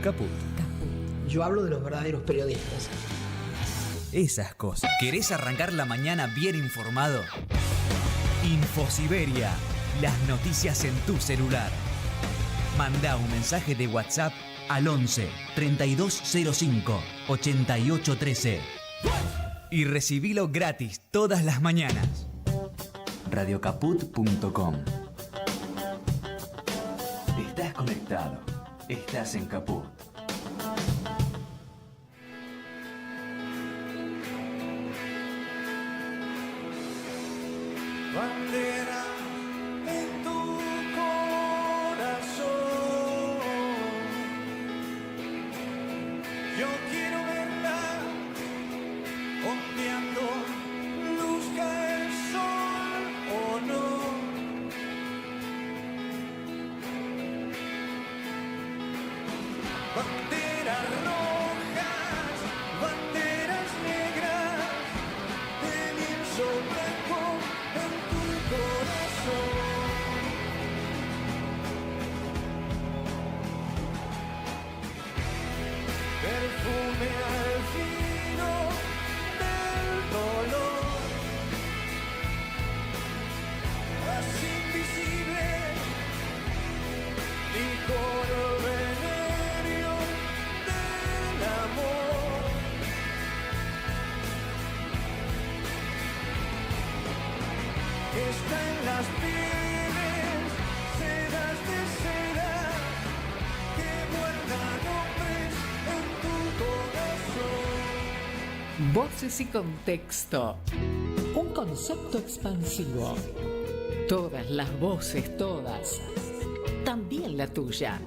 Caput. Yo hablo de los verdaderos periodistas. Esas cosas. ¿Querés arrancar la mañana bien informado? Infosiberia. Las noticias en tu celular. Mandá un mensaje de WhatsApp al 11 3205 8813 y recibilo gratis todas las mañanas. Radiocaput.com. Estás conectado. Estás en Caput. Bandera en tu corazón, yo quiero verla ondeando, luzca el sol o no. Banderas rojas, banderas negras, de lienzo blanco en tu corazón. Perfume al fino del dolor, así invisible, licor veneno del amor. Está en las pieles, sedas de seda, que guardan hombres en tu corazón. Voces y contexto. Un concepto expansivo. Todas las voces, todas. También la tuya.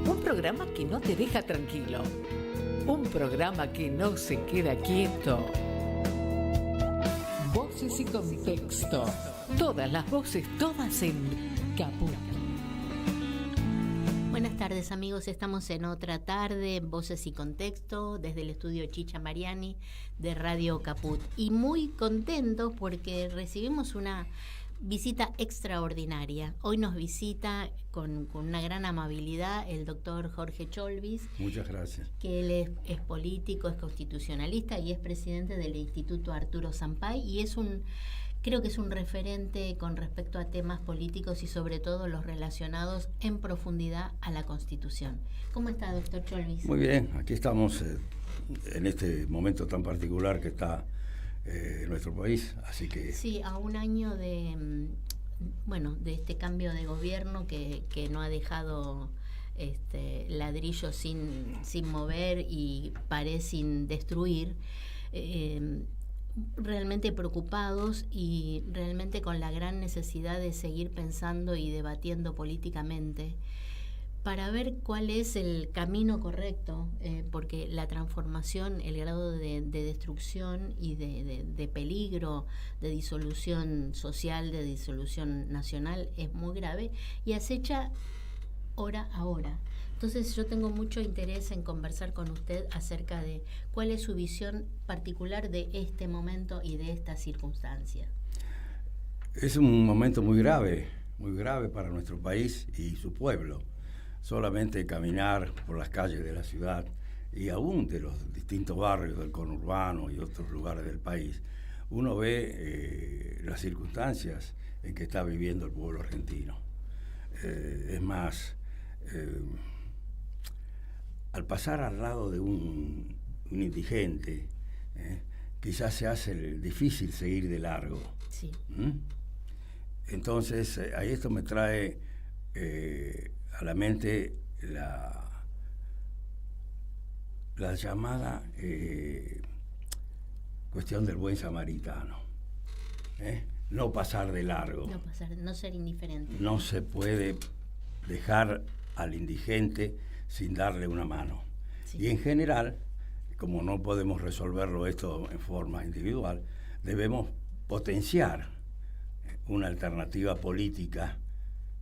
Un programa que no te deja tranquilo. Un programa que no se queda quieto. Voces y contexto. Todas las voces, todas en Caput. Buenas tardes, amigos, estamos en otra tarde, Voces y Contexto, desde el estudio Chicha Mariani de Radio Caput. Y muy contentos porque recibimos una visita extraordinaria. Hoy nos visita con una gran amabilidad el doctor Jorge Cholvis. Muchas gracias. Que él es político, es constitucionalista y es presidente del Instituto Arturo Sampay y creo que es un referente con respecto a temas políticos y sobre todo los relacionados en profundidad a la Constitución. ¿Cómo está, doctor Cholvis? Muy bien, aquí estamos en este momento tan particular que está nuestro país, así que... Sí, a un año de este cambio de gobierno que no ha dejado ladrillo sin mover y pared sin destruir, realmente preocupados y realmente con la gran necesidad de seguir pensando y debatiendo políticamente para ver cuál es el camino correcto, porque la transformación, el grado de destrucción y de peligro, de disolución social, de disolución nacional es muy grave y acecha hora a hora. Entonces yo tengo mucho interés en conversar con usted acerca de cuál es su visión particular de este momento y de esta circunstancia. Es un momento muy grave para nuestro país y su pueblo. Solamente caminar por las calles de la ciudad y aún de los distintos barrios del conurbano y otros lugares del país, uno ve las circunstancias en que está viviendo el pueblo argentino. Es más, al pasar al lado de un indigente, quizás se hace difícil seguir de largo. Sí. Entonces, ahí esto me trae a la mente la llamada cuestión del buen samaritano. No pasar de largo. No ser indiferente. No se puede dejar al indigente sin darle una mano. Sí. Y en general, como no podemos resolverlo esto en forma individual, debemos potenciar una alternativa política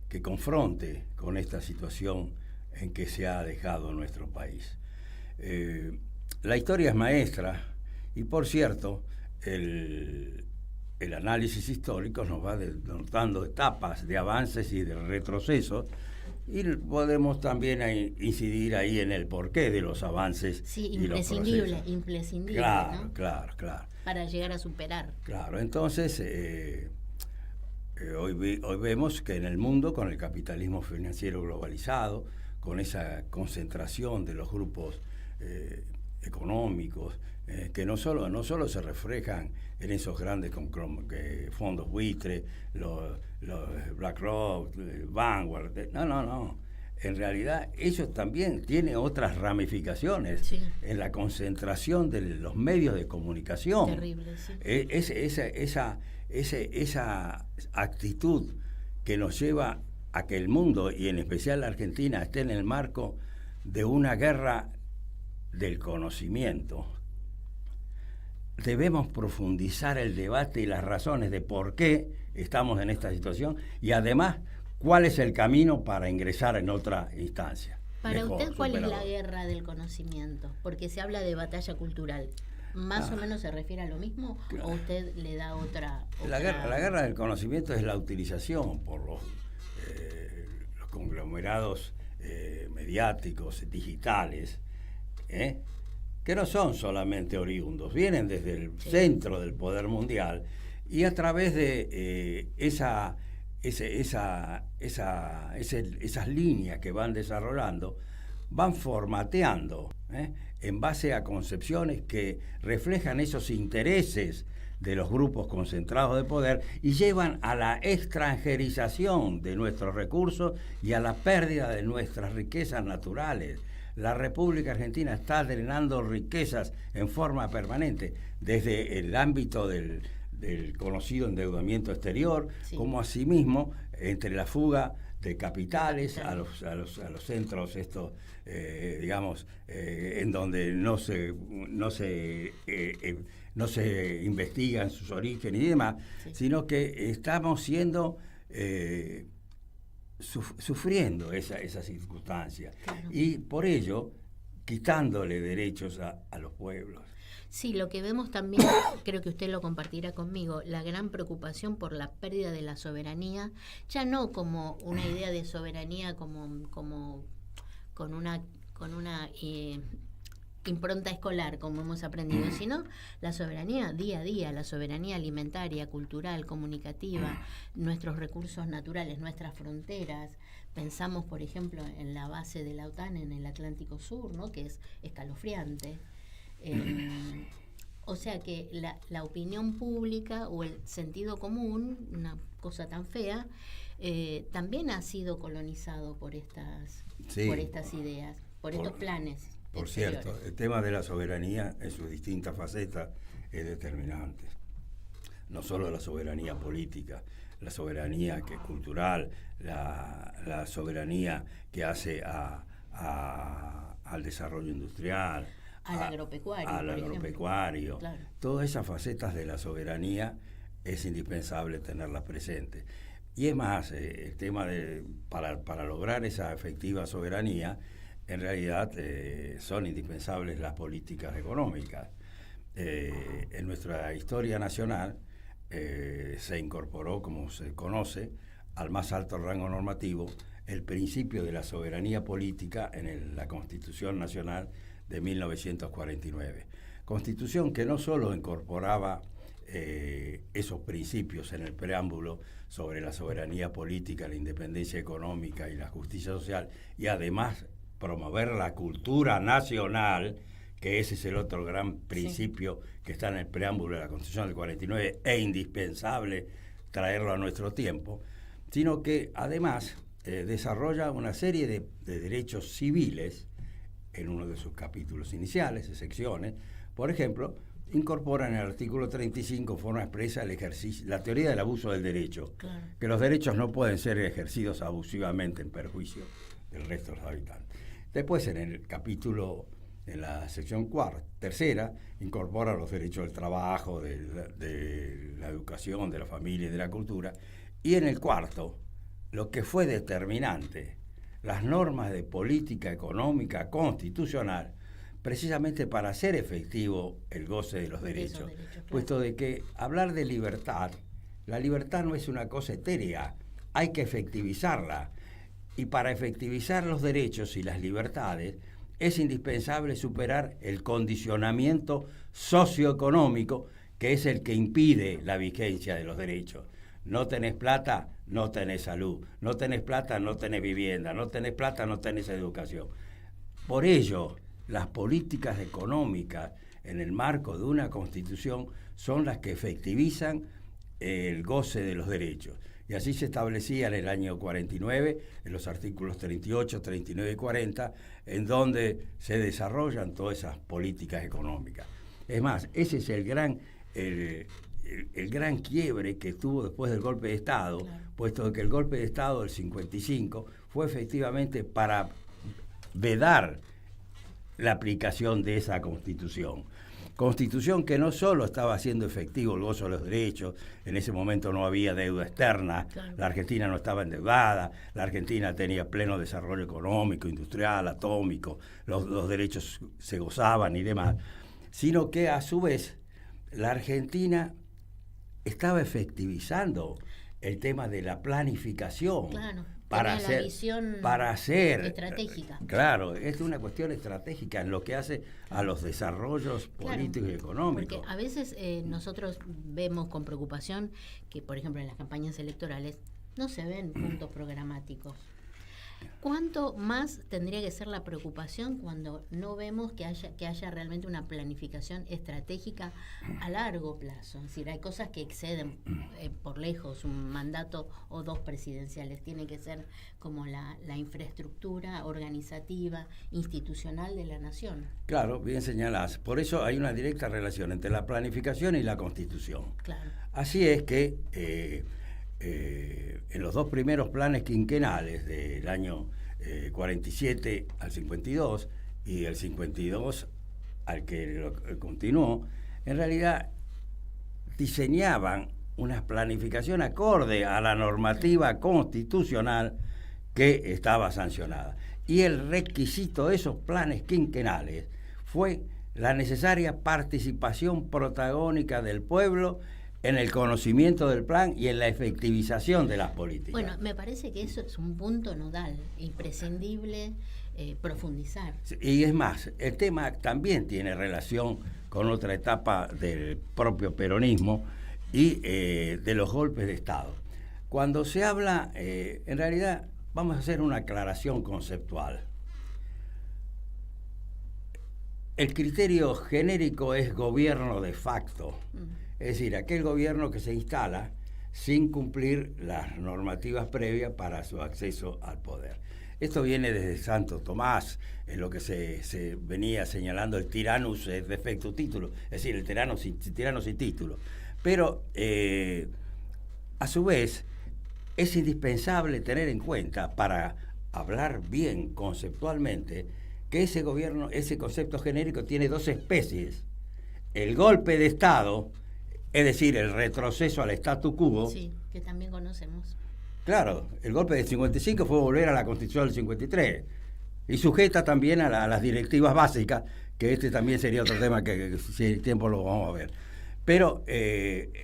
que confronte con esta situación en que se ha dejado nuestro país. La historia es maestra y, por cierto, el análisis histórico nos va denotando etapas de avances y de retrocesos Y podemos también incidir ahí en el porqué de los avances. Sí, y los imprescindible, procesos. imprescindible, Claro, ¿no? claro. Para llegar a superar. Claro, entonces hoy vemos que en el mundo, con el capitalismo financiero globalizado, con esa concentración de los grupos económicos, que no solo se reflejan en esos grandes fondos buitre, los BlackRock, Vanguard, no. En realidad ellos también tienen otras ramificaciones Sí. en la concentración de los medios de comunicación. Terrible, sí. Esa actitud que nos lleva a que el mundo, y en especial la Argentina, esté en el marco de una guerra del conocimiento. Debemos profundizar el debate y las razones de por qué estamos en esta situación y además cuál es el camino para ingresar en otra instancia. Para Mejor, usted, ¿cuál es la superador. guerra del conocimiento? Porque se habla de batalla cultural. ¿Más o menos se refiere a lo mismo? Claro. ¿O usted le da otra? La guerra del conocimiento es la utilización por los conglomerados mediáticos, digitales, que no son solamente oriundos, vienen desde el centro del poder mundial y a través de esas líneas que van desarrollando, van formateando en base a concepciones que reflejan esos intereses de los grupos concentrados de poder y llevan a la extranjerización de nuestros recursos y a la pérdida de nuestras riquezas naturales. La República Argentina está drenando riquezas en forma permanente, desde el ámbito del conocido endeudamiento exterior, Sí. como asimismo entre la fuga de capitales a los centros estos, en donde no se investigan sus orígenes y demás, Sí. sino que estamos siendo sufriendo esa circunstancia. Claro. Y por ello, quitándole derechos a los pueblos. Sí, lo que vemos también, creo que usted lo compartirá conmigo, la gran preocupación por la pérdida de la soberanía, ya no como una idea de soberanía como con una impronta escolar, como hemos aprendido, sino la soberanía día a día, la soberanía alimentaria, cultural, comunicativa, nuestros recursos naturales, nuestras fronteras. Pensamos, por ejemplo, en la base de la OTAN en el Atlántico Sur, ¿no?, que es escalofriante. O sea que la opinión pública o el sentido común, una cosa tan fea, también ha sido colonizado por estas ideas, por estos planes. Por exteriores. cierto, el tema de la soberanía en sus distintas facetas es determinante. No solo la soberanía política, la soberanía que es cultural, la soberanía que hace al desarrollo industrial, Al agropecuario. al por ejemplo. agropecuario. Claro. Todas esas facetas de la soberanía es indispensable tenerlas presentes. Y es más, el tema para lograr esa efectiva soberanía, en realidad son indispensables las políticas económicas. En nuestra historia nacional se incorporó, como se conoce, al más alto rango normativo el principio de la soberanía política en la Constitución Nacional de 1949. Constitución que no solo incorporaba esos principios en el preámbulo sobre la soberanía política, la independencia económica y la justicia social, y además promover la cultura nacional, que ese es el otro gran principio que está en el preámbulo de la Constitución del 49, e indispensable traerlo a nuestro tiempo, sino que además desarrolla una serie de derechos civiles en uno de sus capítulos iniciales, de secciones. Por ejemplo, incorpora en el artículo 35 forma expresa la teoría del abuso del derecho, Claro. que los derechos no pueden ser ejercidos abusivamente en perjuicio del resto de los habitantes. Después, en el capítulo, en la sección tercera, incorpora los derechos del trabajo, de la educación, de la familia y de la cultura. Y en el cuarto, lo que fue determinante, las normas de política económica constitucional, precisamente para hacer efectivo el goce de los derechos. Claro. Puesto de que hablar de libertad, la libertad no es una cosa etérea, hay que efectivizarla. Y para efectivizar los derechos y las libertades es indispensable superar el condicionamiento socioeconómico, que es el que impide la vigencia de los derechos. No tenés plata, no tenés salud. No tenés plata, no tenés vivienda. No tenés plata, no tenés educación. Por ello, las políticas económicas en el marco de una constitución son las que efectivizan el goce de los derechos. Y así se establecía en el año 49, en los artículos 38, 39 y 40, en donde se desarrollan todas esas políticas económicas. Es más, ese es el gran quiebre que tuvo después del golpe de Estado, claro, puesto que el golpe de Estado del 55 fue efectivamente para vedar la aplicación de esa Constitución. Constitución que no solo estaba haciendo efectivo el gozo de los derechos, en ese momento no había deuda externa, claro, la Argentina no estaba endeudada, la Argentina tenía pleno desarrollo económico, industrial, atómico, los derechos se gozaban y demás, sino que a su vez la Argentina estaba efectivizando el tema de la planificación. Claro. Para hacer estratégica. Claro, es una cuestión estratégica en lo que hace a los desarrollos políticos, claro, y económicos. Porque a veces nosotros vemos con preocupación que, por ejemplo, en las campañas electorales no se ven puntos programáticos. ¿Cuánto más tendría que ser la preocupación cuando no vemos que haya realmente una planificación estratégica a largo plazo? Es decir, hay cosas que exceden por lejos un mandato o dos presidenciales. Tiene que ser como la infraestructura organizativa, institucional de la nación. Claro, bien señalás. Por eso hay una directa relación entre la planificación y la Constitución. Claro. Así es que en los dos primeros planes quinquenales del año 47 al 52 y del 52 al que continuó, en realidad diseñaban una planificación acorde a la normativa constitucional que estaba sancionada. Y el requisito de esos planes quinquenales fue la necesaria participación protagónica del pueblo en el conocimiento del plan y en la efectivización de las políticas. Bueno, me parece que eso es un punto nodal, imprescindible profundizar. Y es más, el tema también tiene relación con otra etapa del propio peronismo y de los golpes de Estado. Cuando se habla, en realidad, vamos a hacer una aclaración conceptual. El criterio genérico es gobierno de facto. Es decir, aquel gobierno que se instala sin cumplir las normativas previas para su acceso al poder. Esto viene desde Santo Tomás, en lo que se venía señalando el tyrannus defectu titulo, es decir, el tirano sin título. Pero, a su vez, es indispensable tener en cuenta, para hablar bien conceptualmente, que ese gobierno, ese concepto genérico tiene dos especies. El golpe de Estado, es decir, el retroceso al statu quo. Sí, que también conocemos. Claro, el golpe del 55 fue volver a la Constitución del 53 y sujeta también a las directivas básicas, que este también sería otro tema que si hay tiempo lo vamos a ver. Pero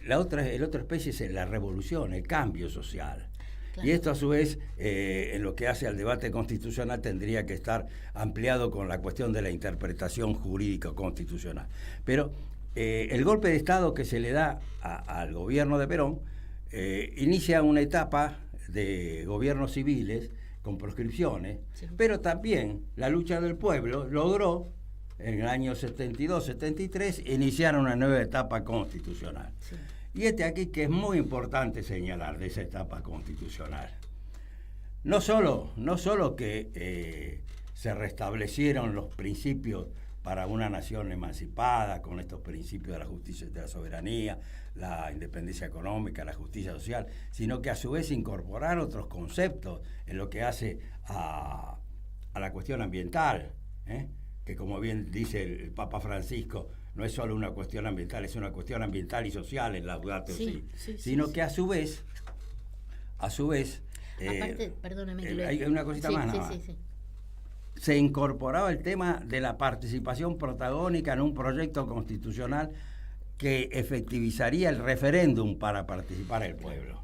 la otra especie es la revolución, el cambio social. Claro. Y esto a su vez, en lo que hace al debate constitucional, tendría que estar ampliado con la cuestión de la interpretación jurídica constitucional. Pero el golpe de Estado que se le da al gobierno de Perón inicia una etapa de gobiernos civiles con proscripciones, sí, pero también la lucha del pueblo logró en el año 72-73 iniciar una nueva etapa constitucional. Sí. Y aquí que es muy importante señalar de esa etapa constitucional. No solo que se restablecieron los principios para una nación emancipada, con estos principios de la justicia y de la soberanía, la independencia económica, la justicia social, sino que a su vez incorporar otros conceptos en lo que hace a la cuestión ambiental, que como bien dice el Papa Francisco, no es solo una cuestión ambiental, es una cuestión ambiental y social en Laudato Si, sino que a su vez, aparte, perdóname que hay una cosita más nada más. Se incorporaba el tema de la participación protagónica en un proyecto constitucional que efectivizaría el referéndum para participar el pueblo.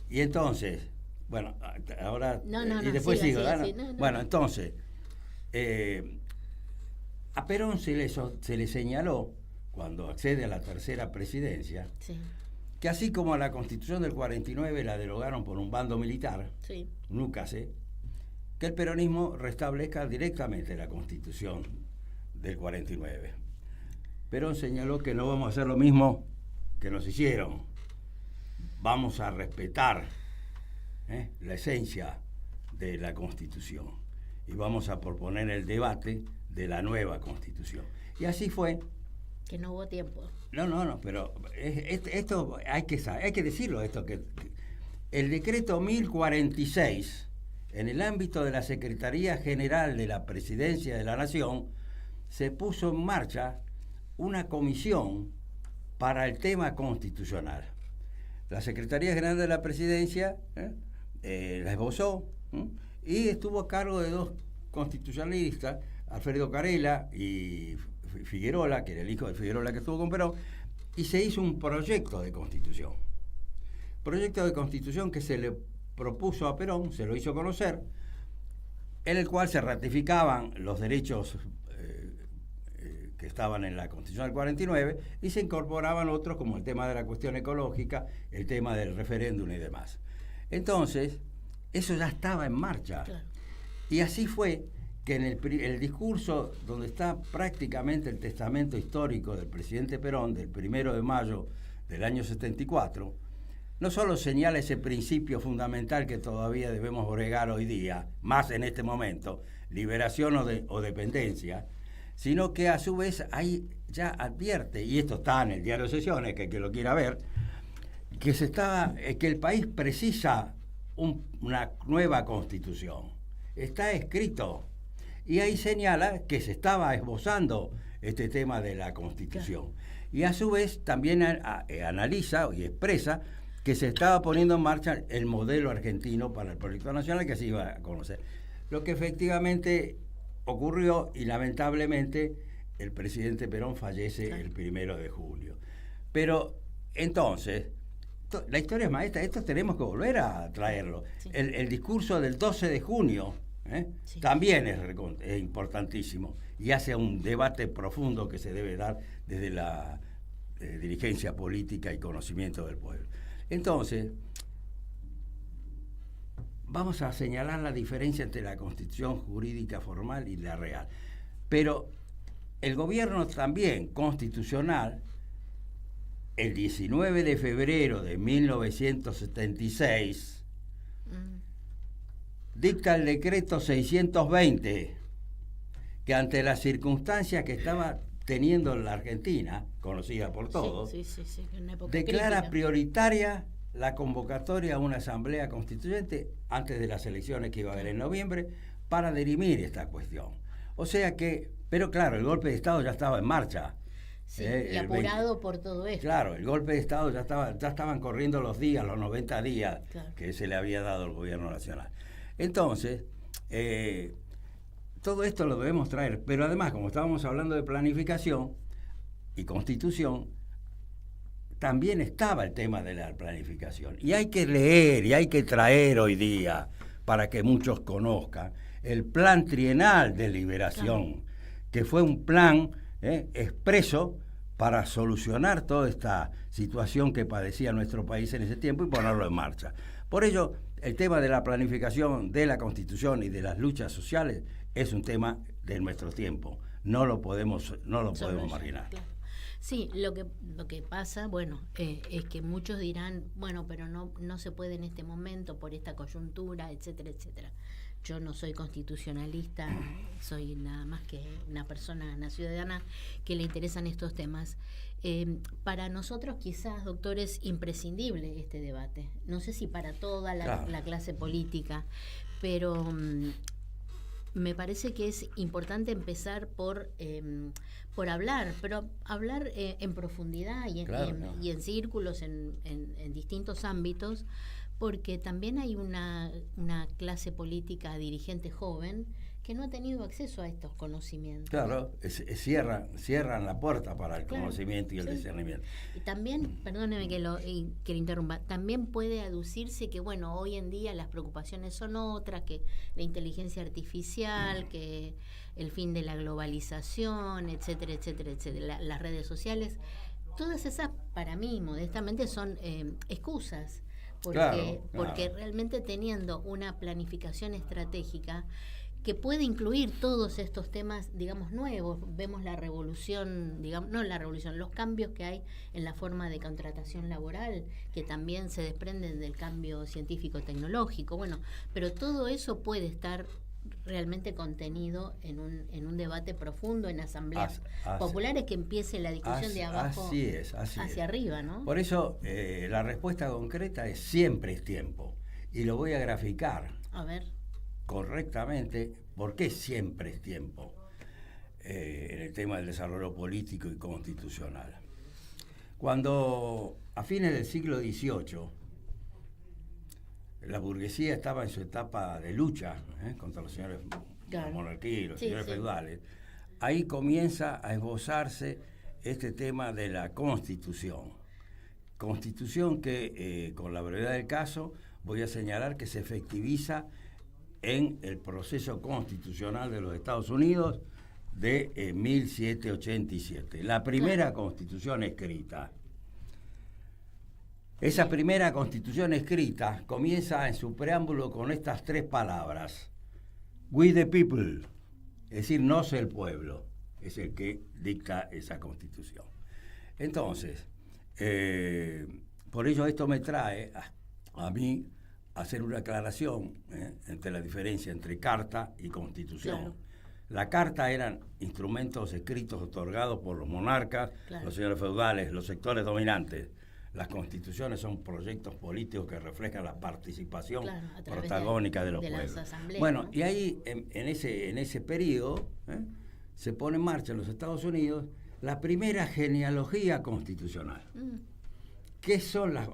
Y entonces, Bueno, ahora... No, no, y no, después siga, sigo. siga, ¿no? sí, no, no. Bueno, entonces, a Perón se le señaló, cuando accede a la tercera presidencia, Sí, que así como a la Constitución del 49 la derogaron por un bando militar, sí. Núcase, que el peronismo restablezca directamente la Constitución del 49. Perón señaló que no vamos a hacer lo mismo que nos hicieron. Vamos a respetar la esencia de la Constitución y vamos a proponer el debate de la nueva Constitución. Y así fue. Que no hubo tiempo. No, pero esto hay que decirlo, esto que el decreto 1046, en el ámbito de la Secretaría General de la Presidencia de la Nación, se puso en marcha una comisión para el tema constitucional. La Secretaría General de la Presidencia la esbozó y estuvo a cargo de dos constitucionalistas, Alfredo Carela y Figuerola, que era el hijo de Figuerola que estuvo con Perón, y se hizo un proyecto de constitución. Proyecto de constitución que se le propuso a Perón, se lo hizo conocer, en el cual se ratificaban los derechos que estaban en la Constitución del 49 y se incorporaban otros como el tema de la cuestión ecológica, el tema del referéndum y demás. Entonces, eso ya estaba en marcha. Claro. Y así fue que en el discurso donde está prácticamente el testamento histórico del presidente Perón, del 1 de mayo del año 74, no solo señala ese principio fundamental que todavía debemos bregar hoy día, más en este momento, liberación o dependencia, sino que a su vez ahí ya advierte, y esto está en el diario de sesiones, que el que lo quiera ver, que el país precisa una nueva constitución. Está escrito. Y ahí señala que se estaba esbozando este tema de la Constitución. Y a su vez también analiza y expresa que se estaba poniendo en marcha el modelo argentino para el proyecto nacional que se iba a conocer. Lo que efectivamente ocurrió y lamentablemente el presidente Perón fallece el 1 de julio. Pero entonces, la historia es maestra, esto tenemos que volver a traerlo. Sí. El discurso del 12 de junio, Sí. también es importantísimo y hace un debate profundo que se debe dar desde la dirigencia política y conocimiento del pueblo. Entonces, vamos a señalar la diferencia entre la constitución jurídica formal y la real. Pero el gobierno también constitucional, el 19 de febrero de 1976, dicta el decreto 620, que ante las circunstancias que estaba teniendo la Argentina, conocida por todos, Sí, una época declara crítica. prioritaria la convocatoria a una asamblea constituyente antes de las elecciones que iba a haber en noviembre para dirimir esta cuestión. O sea que, pero claro, el golpe de Estado ya estaba en marcha. Sí, y apurado por todo esto. Claro, el golpe de Estado ya estaban corriendo los días, los 90 días Claro. que se le había dado al gobierno nacional. Entonces, todo esto lo debemos traer, pero además, como estábamos hablando de planificación y constitución, también estaba el tema de la planificación. Y hay que leer y hay que traer hoy día, para que muchos conozcan, el plan trienal de liberación, que fue un plan expreso para solucionar toda esta situación que padecía nuestro país en ese tiempo y ponerlo en marcha. Por ello, el tema de la planificación de la Constitución y de las luchas sociales es un tema de nuestro tiempo. No lo podemos marginar. Claro. Sí, lo que pasa, bueno, es que muchos dirán, bueno, pero no se puede en este momento por esta coyuntura, etcétera, etcétera. Yo no soy constitucionalista, soy nada más que una persona, una ciudadana que le interesan estos temas. Para nosotros quizás, doctor, es imprescindible este debate. No sé si para toda la clase política, pero me parece que es importante empezar por hablar, pero hablar en profundidad y en círculos, en distintos ámbitos, porque también hay una clase política dirigente joven que no ha tenido acceso a estos conocimientos. Claro, cierran la puerta para el Claro, conocimiento y el sí. discernimiento. Y también, perdóneme que lo interrumpa, también puede aducirse que, bueno, hoy en día las preocupaciones son otras, que la inteligencia artificial, que el fin de la globalización, etcétera, etcétera, etcétera, las redes sociales, todas esas para mí, modestamente, son excusas, porque realmente teniendo una planificación estratégica que puede incluir todos estos temas, digamos, nuevos. Vemos la revolución, digamos, no la revolución, los cambios que hay en la forma de contratación laboral, que también se desprenden del cambio científico-tecnológico. Bueno, pero todo eso puede estar realmente contenido en un debate profundo, en asambleas populares, que empiece la discusión de abajo hacia arriba, ¿no? Por eso la respuesta concreta es siempre es tiempo. Y lo voy a graficar. A ver. Correctamente, ¿por qué siempre es tiempo en el tema del desarrollo político y constitucional? Cuando a fines del siglo XVIII la burguesía estaba en su etapa de lucha contra los señores de la monarquía y los señores feudales, ahí comienza a esbozarse este tema de la Constitución que con la brevedad del caso voy a señalar que se efectiviza en el proceso constitucional de los Estados Unidos de 1787. La primera constitución escrita. Esa primera constitución escrita comienza en su preámbulo con estas 3 palabras. We the people, es decir, nos el pueblo, es el que dicta esa constitución. Entonces, por ello esto me trae a mí hacer una aclaración entre la diferencia entre carta y constitución. Claro. La carta eran instrumentos escritos otorgados por los monarcas, los señores feudales, los sectores dominantes. Las constituciones son proyectos políticos que reflejan la participación protagónica de los pueblos. Bueno, ¿no? Y ahí, en ese periodo, se pone en marcha en los Estados Unidos la primera genealogía constitucional.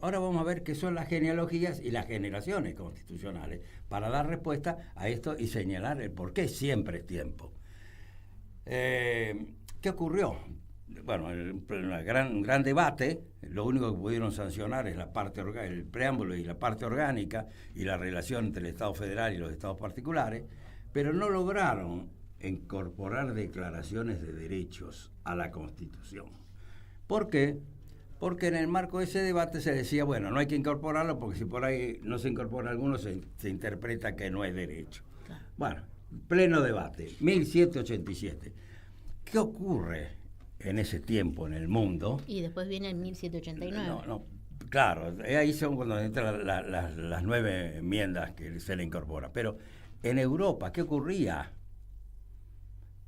Ahora vamos a ver qué son las genealogías y las generaciones constitucionales para dar respuesta a esto y señalar el por qué siempre es tiempo. ¿Qué ocurrió? Bueno, un gran debate. Lo único que pudieron sancionar es el preámbulo y la parte orgánica y la relación entre el Estado federal y los estados particulares, pero no lograron incorporar declaraciones de derechos a la Constitución. ¿Por qué? Porque en el marco de ese debate se decía, bueno, no hay que incorporarlo porque si por ahí no se incorpora alguno se interpreta que no es derecho. Claro. Bueno, pleno debate, 1787. ¿Qué ocurre en ese tiempo en el mundo? Y después viene el 1789. Claro, ahí son cuando entran las 9 enmiendas que se le incorpora. Pero en Europa, ¿qué ocurría?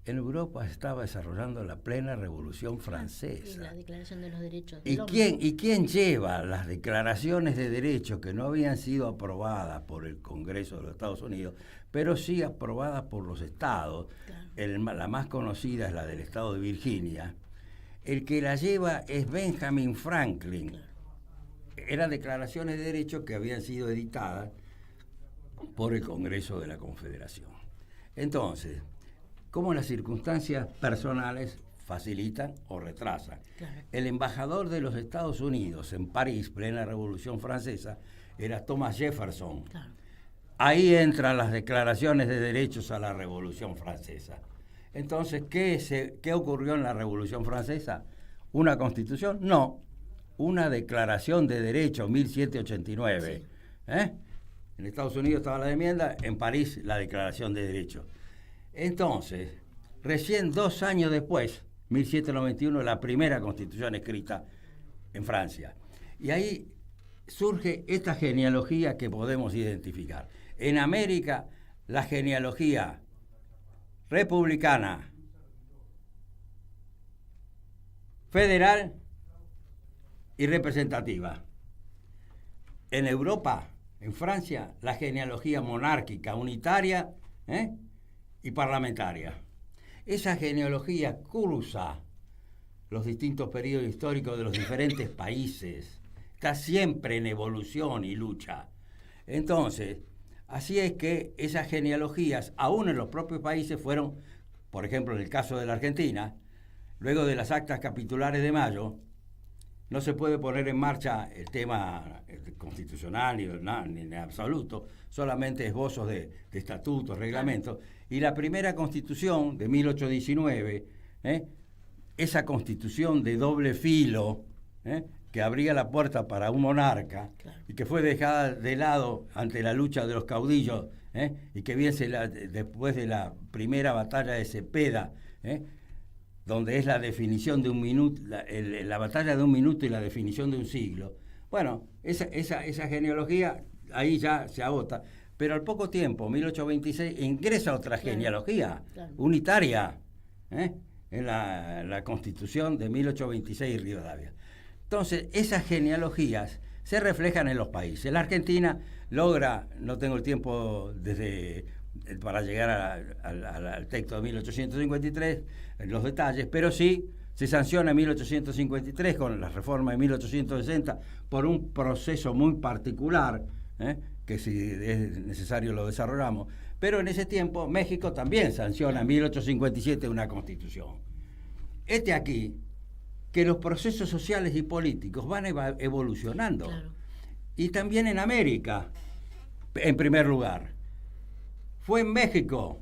En Europa estaba desarrollando la plena Revolución Francesa. Y la Declaración de los Derechos del Hombre. ¿Y quién lleva las declaraciones de derechos que no habían sido aprobadas por el Congreso de los Estados Unidos, pero sí aprobadas por los estados? Claro. La más conocida es la del estado de Virginia. El que la lleva es Benjamin Franklin. Claro. Eran declaraciones de derechos que habían sido editadas por el Congreso de la Confederación. Entonces, ¿cómo las circunstancias personales facilitan o retrasan? Claro. El embajador de los Estados Unidos en París, plena Revolución Francesa, era Thomas Jefferson. Claro. Ahí entran las declaraciones de derechos a la Revolución Francesa. Entonces, ¿qué ocurrió en la Revolución Francesa? ¿Una constitución? No, una declaración de derechos, 1789. Sí. En Estados Unidos estaba la enmienda, en París la declaración de derechos. Entonces, recién 2 años después, 1791, la primera constitución escrita en Francia. Y ahí surge esta genealogía que podemos identificar. En América, la genealogía republicana, federal y representativa. En Europa, en Francia, la genealogía monárquica, unitaria, y parlamentaria. Esa genealogía cruza los distintos periodos históricos de los diferentes países. Está siempre en evolución y lucha. Entonces, Así es que esas genealogías, aún en los propios países, fueron, por ejemplo, en el caso de la Argentina, luego de las actas capitulares de mayo, no se puede poner en marcha el tema constitucional ni en absoluto, solamente esbozos de estatutos, reglamentos. Y la primera constitución de 1819, esa constitución de doble filo, que abría la puerta para un monarca, claro, y que fue dejada de lado ante la lucha de los caudillos, y que después de la primera batalla de Cepeda, donde es la definición de un minuto, la batalla de un minuto y la definición de un siglo. Bueno, esa genealogía ahí ya se agota, pero al poco tiempo, 1826, ingresa otra genealogía, claro, unitaria, en la Constitución de 1826 Rivadavia. Entonces, esas genealogías se reflejan en los países. La Argentina logra, no tengo el tiempo para llegar al texto de 1853, en los detalles, pero sí se sanciona en 1853 con la reforma de 1860 por un proceso muy particular, que si es necesario lo desarrollamos, pero en ese tiempo México también sanciona en 1857 una constitución. Aquí que los procesos sociales y políticos van evolucionando. Claro. Y también en América, en primer lugar. Fue en México,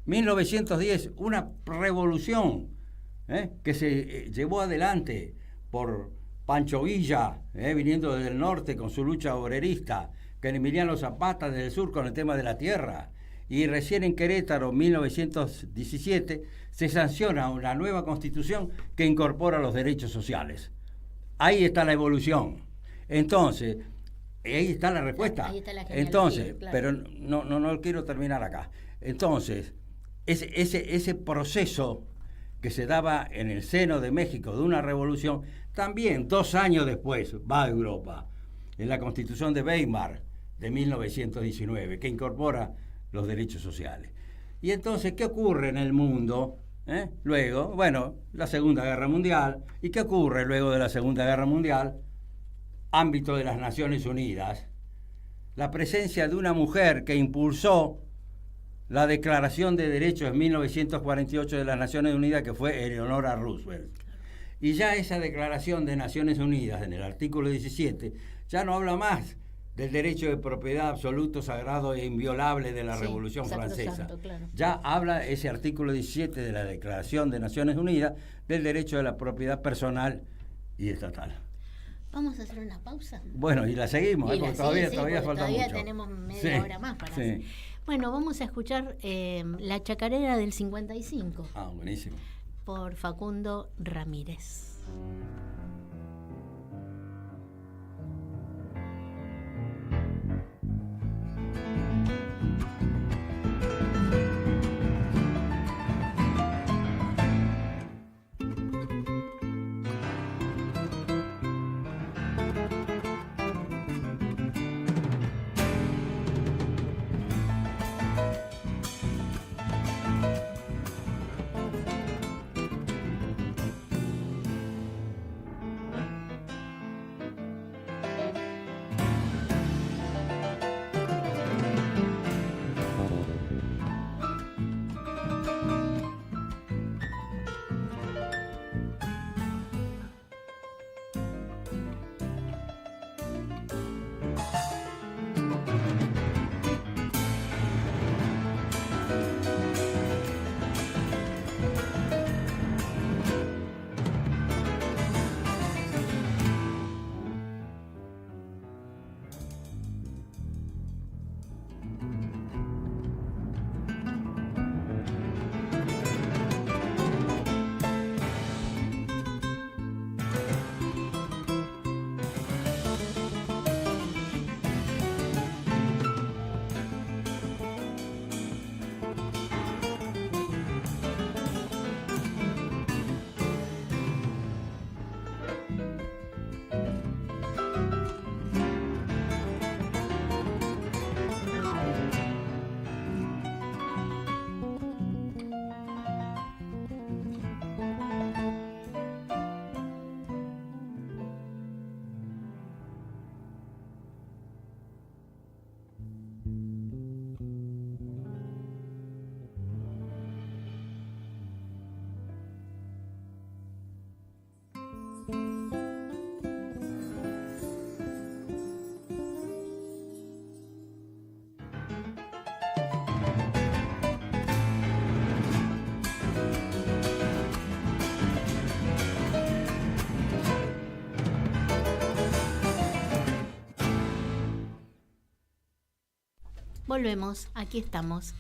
1910, una revolución que se llevó adelante por Pancho Villa, viniendo desde el norte con su lucha obrerista, que Emiliano Zapata desde el sur con el tema de la tierra. Y recién en Querétaro, 1917, se sanciona una nueva constitución que incorpora los derechos sociales. Ahí está la evolución. Entonces, ahí está la respuesta. Ahí está la entonces, claro, pero no quiero terminar acá. Entonces, ese proceso que se daba en el seno de México de una revolución, también 2 años después va a Europa, en la Constitución de Weimar de 1919, que incorpora los derechos sociales. Y entonces, ¿qué ocurre en el mundo? Luego, bueno, la Segunda Guerra Mundial. ¿Y qué ocurre luego de la Segunda Guerra Mundial? Ámbito de las Naciones Unidas. La presencia de una mujer que impulsó la Declaración de Derechos en 1948 de las Naciones Unidas, que fue Eleonora Roosevelt. Y ya esa Declaración de Naciones Unidas, en el artículo 17, ya no habla más del derecho de propiedad absoluto, sagrado e inviolable de la Revolución Francesa. Claro. Ya habla ese artículo 17 de la Declaración de Naciones Unidas del derecho de la propiedad personal y estatal. Vamos a hacer una pausa. Bueno, y la seguimos, porque todavía falta mucho. Todavía tenemos media hora más para hacer. Bueno, vamos a escuchar La Chacarera del 55. Buenísimo. Por Facundo Ramírez. Volvemos, aquí estamos.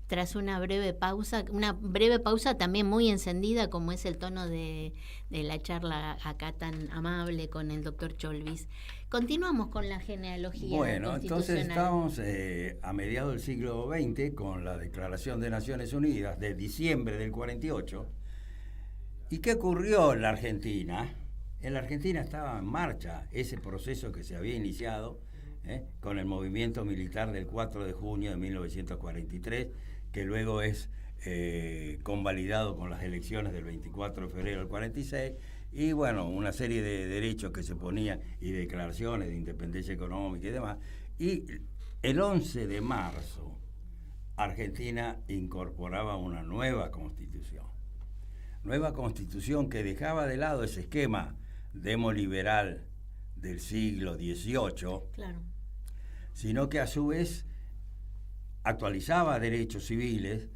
Tras una breve pausa también muy encendida, como es el tono de la charla acá tan amable con el doctor Cholvis. Continuamos con la genealogía Bueno, entonces constitucional. estamos a mediados del siglo XX con la Declaración de Naciones Unidas de diciembre del 48. ¿Y qué ocurrió en la Argentina? En la Argentina estaba en marcha ese proceso que se había iniciado con el movimiento militar del 4 de junio de 1943, que luego es convalidado con las elecciones del 24 de febrero del 46, y bueno, una serie de derechos que se ponían y declaraciones de independencia económica y demás. Y el 11 de marzo, Argentina incorporaba una nueva constitución que dejaba de lado ese esquema demoliberal del siglo XVIII, Claro. sino que a su vez actualizaba derechos civiles,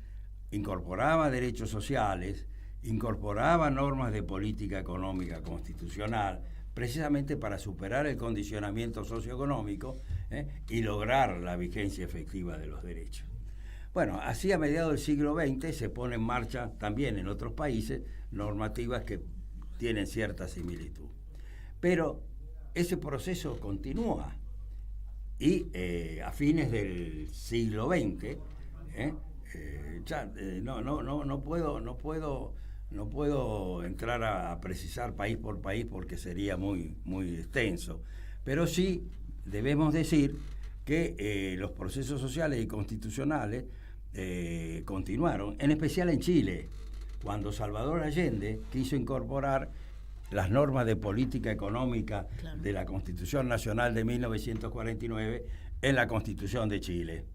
incorporaba derechos sociales, incorporaba normas de política económica constitucional, precisamente para superar el condicionamiento socioeconómico y lograr la vigencia efectiva de los derechos. Bueno, así a mediados del siglo XX se pone en marcha también en otros países normativas que tienen cierta similitud. Pero ese proceso continúa y a fines del siglo XX no puedo entrar a precisar país por país porque sería muy extenso, pero sí debemos decir que los procesos sociales y constitucionales continuaron, en especial en Chile, cuando Salvador Allende quiso incorporar las normas de política económica de la Constitución Nacional de 1949 en la Constitución de Chile.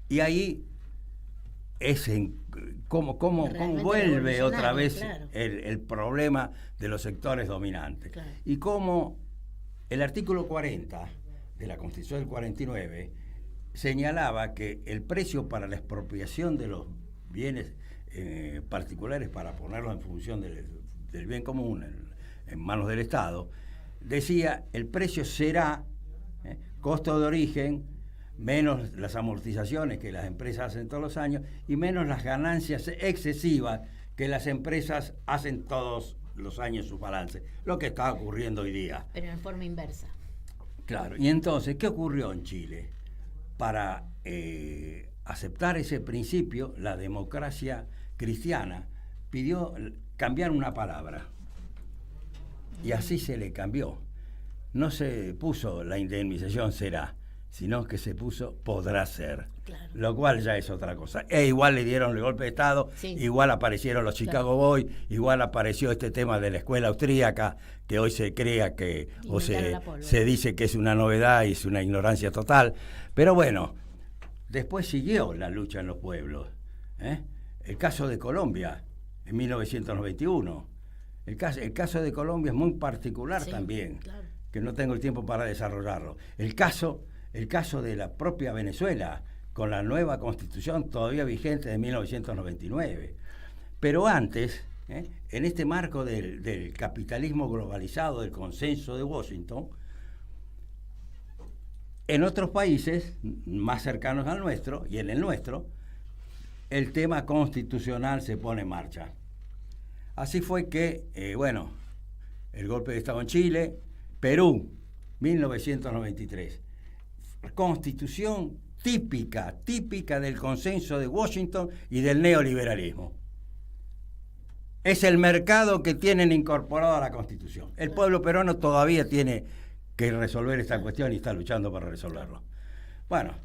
Y ahí es cómo vuelve otra vez el problema de los sectores dominantes. Claro. Y cómo el artículo 40 de la Constitución del 49 señalaba que el precio para la expropiación de los bienes particulares, para ponerlos en función del bien común en manos del Estado, decía el precio será costo de origen menos las amortizaciones que las empresas hacen todos los años y menos las ganancias excesivas que las empresas hacen todos los años sus balances, lo que está ocurriendo hoy día. Pero en forma inversa. Claro, y entonces, ¿qué ocurrió en Chile? Para aceptar ese principio, la democracia cristiana pidió cambiar una palabra. Y así se le cambió. No se puso la indemnización será, sino que se puso podrá ser. Claro. Lo cual ya es otra cosa. Igual le dieron el golpe de Estado, sí. Igual aparecieron los Chicago Boys, igual apareció este tema de la escuela austríaca, que hoy se crea que, o se dice que es una novedad y es una ignorancia total. Pero bueno, después siguió la lucha en los pueblos. El caso de Colombia, en 1991. El caso de Colombia es muy particular también, que no tengo el tiempo para desarrollarlo. El caso de la propia Venezuela, con la nueva constitución todavía vigente de 1999. Pero antes, en este marco del capitalismo globalizado, del consenso de Washington, en otros países más cercanos al nuestro, y en el nuestro, el tema constitucional se pone en marcha. Así fue que, el golpe de Estado en Chile, Perú, 1993. Constitución típica del consenso de Washington y del neoliberalismo. Es el mercado que tienen incorporado a la Constitución. El pueblo peruano todavía tiene que resolver esta cuestión y está luchando para resolverlo. Bueno,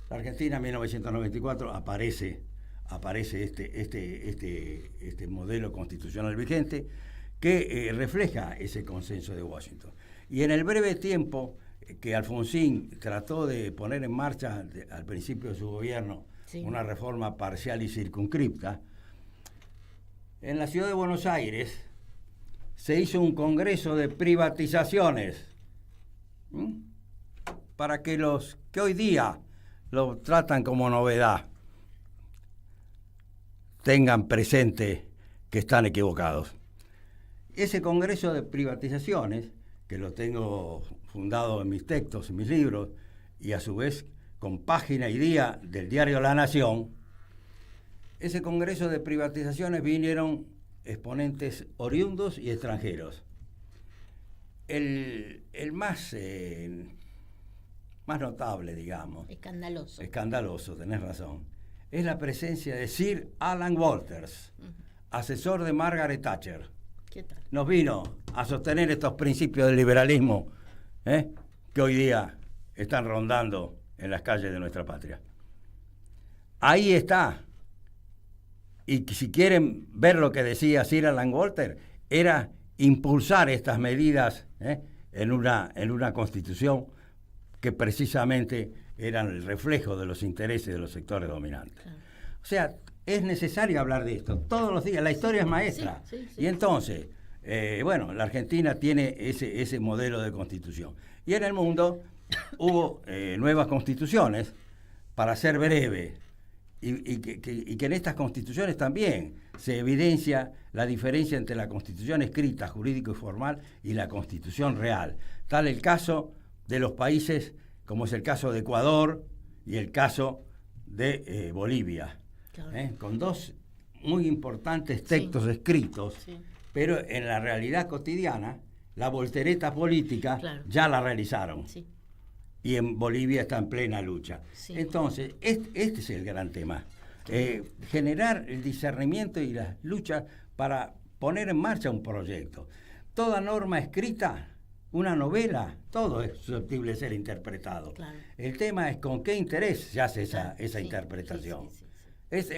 la Argentina, 1994, aparece este modelo constitucional vigente que refleja ese consenso de Washington. Y en el breve tiempo que Alfonsín trató de poner en marcha al principio de su gobierno una reforma parcial y circunscripta, en la ciudad de Buenos Aires se hizo un congreso de privatizaciones para que los que hoy día lo tratan como novedad tengan presente que están equivocados. Ese congreso de privatizaciones, que lo tengo fundado en mis textos, en mis libros, y a su vez con página y día del diario La Nación, ese Congreso de Privatizaciones vinieron exponentes oriundos y extranjeros. El más notable, digamos. Escandaloso, tenés razón. Es la presencia de Sir Alan Walters, asesor de Margaret Thatcher. ¿Qué tal? Nos vino a sostener estos principios del liberalismo que hoy día están rondando en las calles de nuestra patria. Ahí está. Y si quieren ver lo que decía Sir Alan Walters, era impulsar estas medidas en una constitución que precisamente eran el reflejo de los intereses de los sectores dominantes. Claro. O sea, es necesario hablar de esto todos los días. La historia es maestra. Sí. Y entonces, la Argentina tiene ese modelo de constitución. Y en el mundo hubo nuevas constituciones, para ser breve, y que en estas constituciones también se evidencia la diferencia entre la constitución escrita, jurídico y formal, y la constitución real. Tal el caso de los países, como es el caso de Ecuador y el caso de Bolivia, claro. Con dos muy importantes textos escritos, pero en la realidad cotidiana, la voltereta política ya la realizaron. Sí. Y en Bolivia está en plena lucha. Sí. Entonces, este es el gran tema. Generar el discernimiento y las luchas para poner en marcha un proyecto. Toda norma escrita, una novela, todo es susceptible de ser interpretado. Claro. El tema es con qué interés se hace esa interpretación. Sí. Esta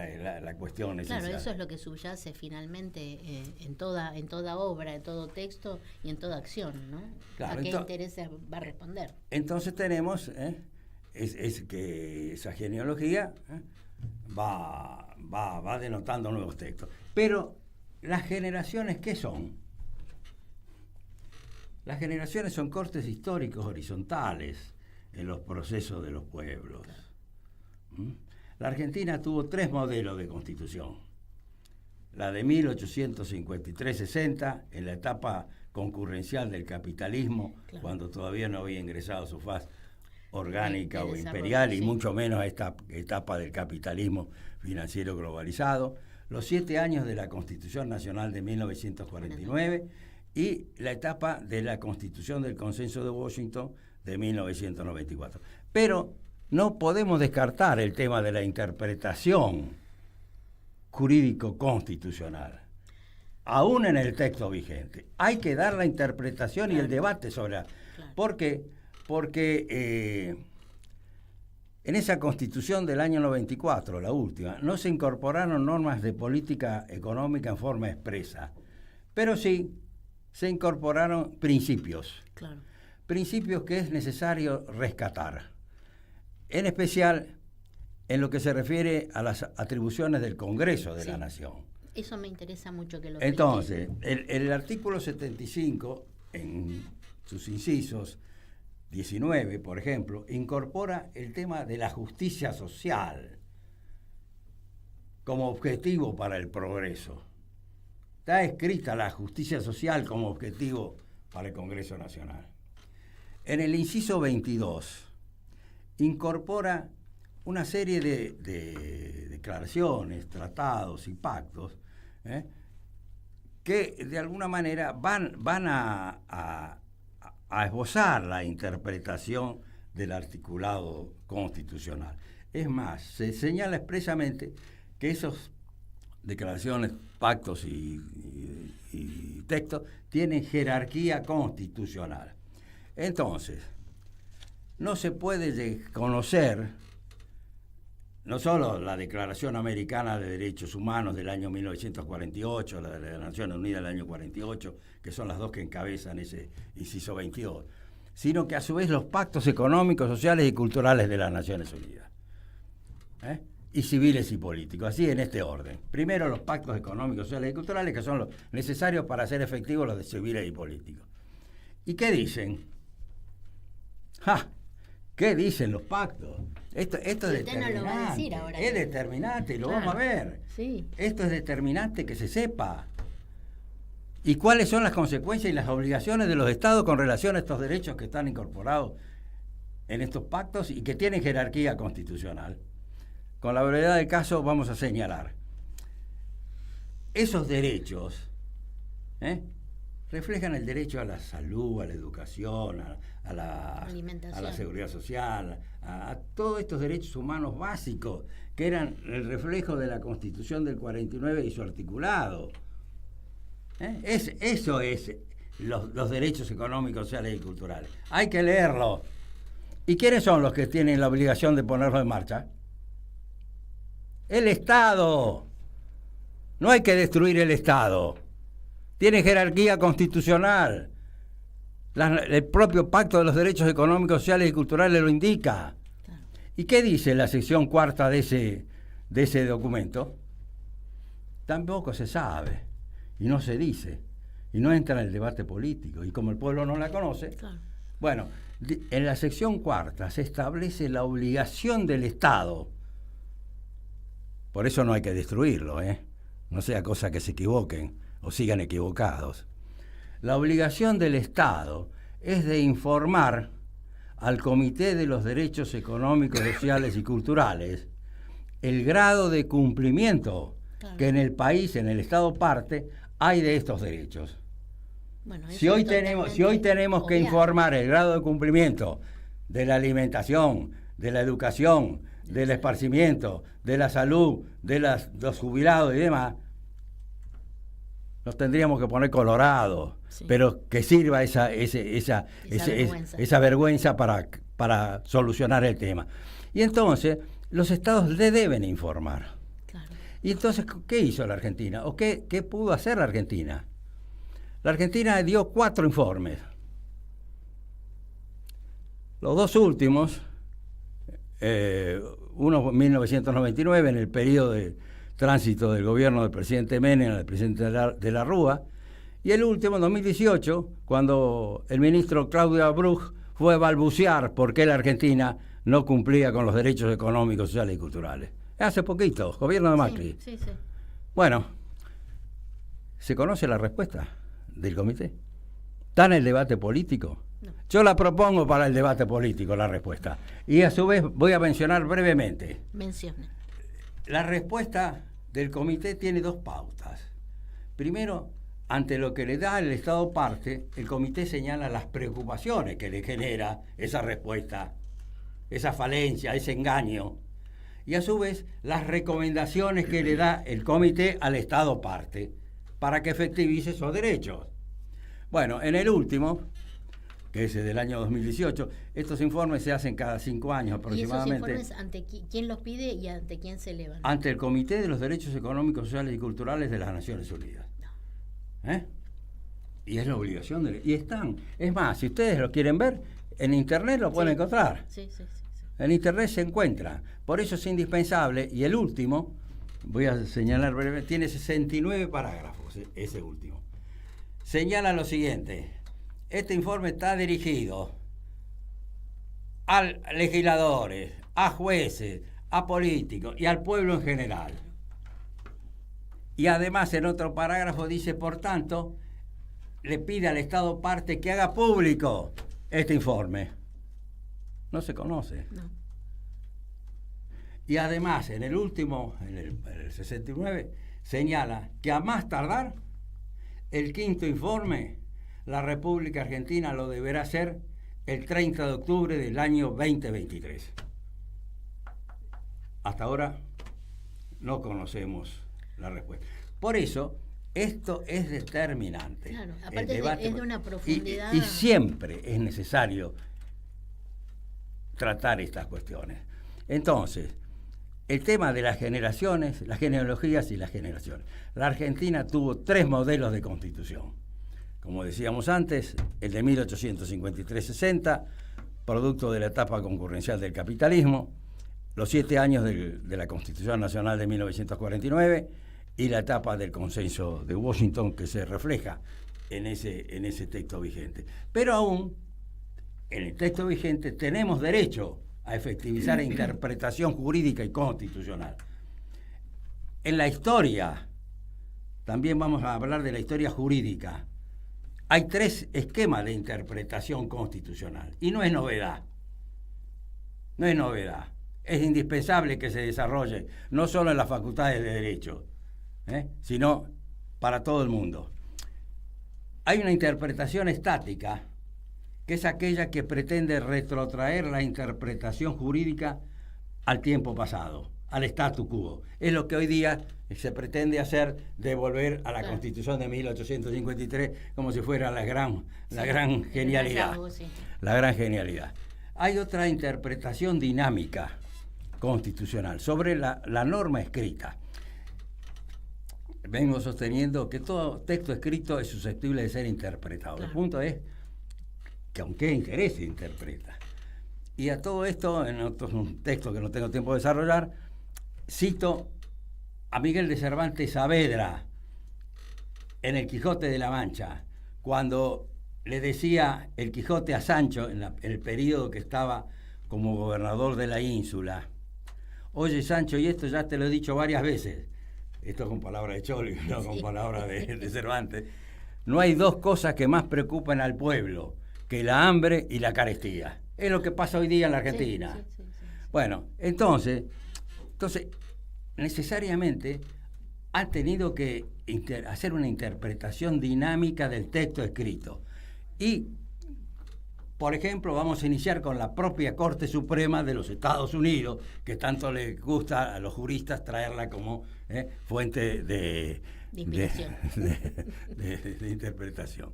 es la cuestión esencial. Claro, eso es lo que subyace finalmente en toda obra, en todo texto y en toda acción, ¿no? Claro, ¿a qué intereses va a responder? Entonces tenemos es que esa genealogía va denotando nuevos textos. Pero las generaciones, ¿qué son? Las generaciones son cortes históricos horizontales en los procesos de los pueblos. Claro. La Argentina tuvo 3 modelos de constitución. La de 1853-60, en la etapa concurrencial del capitalismo, claro. Cuando todavía no había ingresado su faz orgánica o imperial, y mucho menos a esta etapa del capitalismo financiero globalizado. Los 7 años de la Constitución Nacional de 1949 y la etapa de la Constitución del Consenso de Washington de 1994. Pero no podemos descartar el tema de la interpretación jurídico-constitucional, aún en el texto vigente. Hay que dar la interpretación y el debate sobre... Claro. ¿Por qué? Porque en esa Constitución del año 94, la última, no se incorporaron normas de política económica en forma expresa, pero sí se incorporaron principios. Claro. Principios que es necesario rescatar. En especial en lo que se refiere a las atribuciones del Congreso de la Nación. Eso me interesa mucho que lo Entonces, el artículo 75, en sus incisos 19, por ejemplo, incorpora el tema de la justicia social como objetivo para el progreso. Está escrita la justicia social como objetivo para el Congreso Nacional. En el inciso 22, incorpora una serie de declaraciones, tratados y pactos que de alguna manera van a esbozar la interpretación del articulado constitucional. Es más, se señala expresamente que esas declaraciones, pactos y textos tienen jerarquía constitucional. Entonces, no se puede conocer no solo la Declaración Americana de Derechos Humanos del año 1948, la de las Naciones Unidas del año 48, que son las dos que encabezan ese inciso 22, sino que a su vez los pactos económicos, sociales y culturales de las Naciones Unidas, y civiles y políticos, así en este orden. Primero los pactos económicos, sociales y culturales, que son los necesarios para hacer efectivos los de civiles y políticos. ¿Y qué dicen? ¿Qué dicen los pactos? Esto es determinante. No lo va a decir ahora. Es determinante, lo vamos a ver. Sí. Esto es determinante que se sepa. ¿Y cuáles son las consecuencias y las obligaciones de los Estados con relación a estos derechos que están incorporados en estos pactos y que tienen jerarquía constitucional. Con la brevedad del caso vamos a señalar. Esos derechos reflejan el derecho a la salud, a la educación, a la seguridad social, a todos estos derechos humanos básicos que eran el reflejo de la Constitución del 49 y su articulado. Eso es los derechos económicos, sociales y culturales. Hay que leerlo. ¿Y quiénes son los que tienen la obligación de ponerlo en marcha? El Estado. No hay que destruir el Estado. Tiene jerarquía constitucional. El propio Pacto de los Derechos Económicos, Sociales y Culturales lo indica. Claro. ¿Y qué dice la sección cuarta de ese documento? Tampoco se sabe, y no se dice, y no entra en el debate político. Y como el pueblo no la conoce, claro. Bueno, en la sección cuarta se establece la obligación del Estado. Por eso no hay que destruirlo, no sea cosa que se equivoquen o sigan equivocados. La obligación del Estado es de informar al Comité de los Derechos Económicos, Sociales y Culturales el grado de cumplimiento que en el país, en el Estado parte, hay de estos derechos. Bueno, si hoy tenemos que informar el grado de cumplimiento de la alimentación, de la educación, del esparcimiento, de la salud, de los jubilados y demás, nos tendríamos que poner colorados, sí. Pero que sirva esa vergüenza para solucionar el tema. Y entonces, los estados le deben informar. Claro. Y entonces, ¿qué hizo la Argentina? ¿O qué pudo hacer la Argentina? La Argentina dio 4 informes. Los 2 últimos, uno en 1999, en el periodo de tránsito del gobierno del presidente Menem al presidente de la Rúa, y el último en 2018, cuando el ministro Claudio Bruch fue a balbucear por qué la Argentina no cumplía con los derechos económicos, sociales y culturales. Hace poquito, gobierno de Macri. Sí. Bueno, ¿se conoce la respuesta del comité? ¿Está en el debate político? No. Yo la propongo para el debate político, la respuesta. Y a su vez voy a mencionar brevemente. Mencione. La respuesta del comité tiene 2 pautas. Primero, ante lo que le da el Estado parte, el comité señala las preocupaciones que le genera esa respuesta, esa falencia, ese engaño. Y a su vez, las recomendaciones que le da el comité al Estado parte para que efectivice esos derechos. Bueno, en el último, que es del año 2018, estos informes se hacen cada 5 años aproximadamente. ¿Y esos informes ante quién los pide y ante quién se elevan? Ante el Comité de los Derechos Económicos, Sociales y Culturales de las Naciones Unidas. No. Y es la obligación y están. Es más, si ustedes lo quieren ver, en Internet lo pueden encontrar. Sí. En Internet se encuentra. Por eso es indispensable. Y el último, voy a señalar brevemente, tiene 69 parágrafos, ese último. Señala lo siguiente. Este informe está dirigido a legisladores, a jueces, a políticos y al pueblo en general. Y además en otro parágrafo dice, por tanto, le pide al Estado parte que haga público este informe. No se conoce. No. Y además en el último, en el 69, señala que a más tardar, el 5º informe, la República Argentina lo deberá hacer el 30 de octubre del año 2023. Hasta ahora no conocemos la respuesta. Por eso, esto es determinante. Claro, aparte es de una profundidad. Y siempre es necesario tratar estas cuestiones. Entonces, el tema de las generaciones, las genealogías y las generaciones. La Argentina tuvo 3 modelos de constitución. Como decíamos antes, el de 1853-60, producto de la etapa concurrencial del capitalismo, los 7 años de la Constitución Nacional de 1949 y la etapa del consenso de Washington que se refleja en ese texto vigente. Pero aún, en el texto vigente, tenemos derecho a efectivizar interpretación jurídica y constitucional. En la historia, también vamos a hablar de la historia jurídica. Hay 3 esquemas de interpretación constitucional, y no es novedad. no es novedad. Es indispensable que se desarrolle, no solo en las facultades de Derecho, sino para todo el mundo. Hay una interpretación estática, que es aquella que pretende retrotraer la interpretación jurídica al tiempo pasado, al statu quo. Es lo que hoy día se pretende hacer, de volver a la Constitución de 1853 como si fuera la gran genialidad. La gran genialidad. Hay otra interpretación dinámica constitucional sobre la norma escrita. Vengo sosteniendo que todo texto escrito es susceptible de ser interpretado. El punto es que aunque interés se interpreta. Y a todo esto, en un texto que no tengo tiempo de desarrollar, cito a Miguel de Cervantes Saavedra en El Quijote de la Mancha, cuando le decía el Quijote a Sancho, en el periodo que estaba como gobernador de la ínsula: oye, Sancho, y esto ya te lo he dicho varias veces, esto con palabras de Choli, no con palabras de Cervantes, no hay dos cosas que más preocupan al pueblo que la hambre y la carestía. Es lo que pasa hoy día en la Argentina. Sí. Bueno, entonces, necesariamente ha tenido que hacer una interpretación dinámica del texto escrito. Y, por ejemplo, vamos a iniciar con la propia Corte Suprema de los Estados Unidos, que tanto les gusta a los juristas traerla como fuente de interpretación.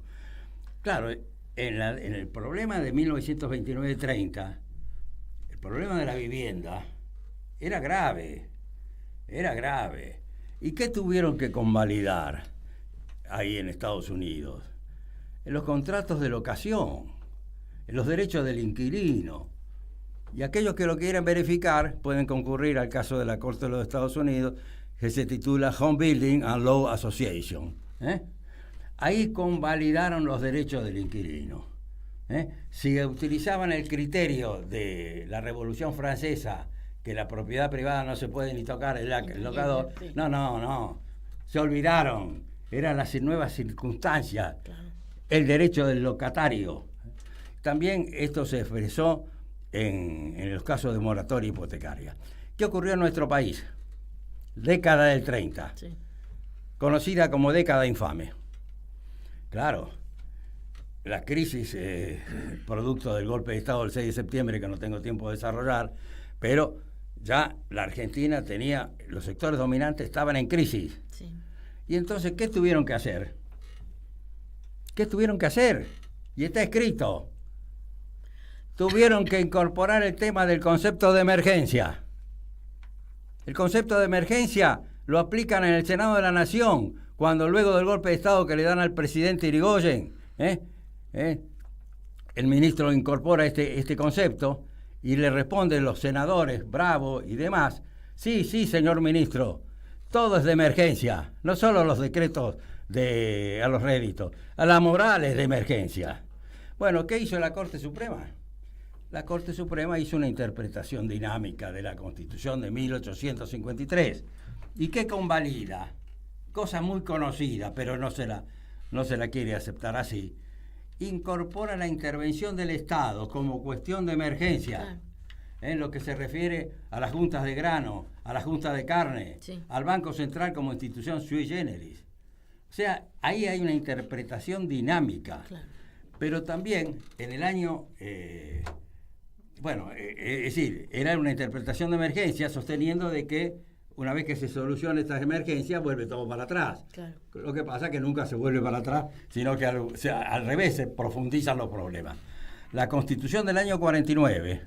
Claro, en el problema de 1929-30, el problema de la vivienda era grave. ¿Y qué tuvieron que convalidar ahí en Estados Unidos? En los contratos de locación, en los derechos del inquilino. Y aquellos que lo quieran verificar pueden concurrir al caso de la Corte de los Estados Unidos, que se titula Home Building and Law Association. Ahí convalidaron los derechos del inquilino. Si utilizaban el criterio de la Revolución Francesa, que la propiedad privada no se puede ni tocar el locador, no, se olvidaron, eran las nuevas circunstancias, el derecho del locatario. También esto se expresó en los casos de moratoria hipotecaria. ¿Qué ocurrió en nuestro país? Década del 30, conocida como década infame. Claro, la crisis producto del golpe de Estado del 6 de septiembre, que no tengo tiempo de desarrollar, pero ya la Argentina tenía, los sectores dominantes estaban en crisis. Y entonces, ¿qué tuvieron que hacer? Y está escrito. Tuvieron que incorporar el tema del concepto de emergencia. El concepto de emergencia lo aplican en el Senado de la Nación, cuando luego del golpe de Estado que le dan al presidente Irigoyen, el ministro incorpora este concepto y le responden los senadores, Bravo y demás: sí, señor ministro, todo es de emergencia, no solo los decretos a los réditos, a la moral es de emergencia. Bueno, ¿qué hizo la Corte Suprema? La Corte Suprema hizo una interpretación dinámica de la Constitución de 1853. ¿Y qué convalida? Cosa muy conocida, pero no se la quiere aceptar así. Incorpora la intervención del Estado como cuestión de emergencia, en lo que se refiere a las juntas de grano, a las juntas de carne, al Banco Central como institución sui generis. O sea, ahí hay una interpretación dinámica. Pero también en el año... es decir, era una interpretación de emergencia sosteniendo de que una vez que se solucionan estas emergencias, vuelve todo para atrás. Lo que pasa es que nunca se vuelve para atrás, sino que al revés se profundizan los problemas. La Constitución del año 49,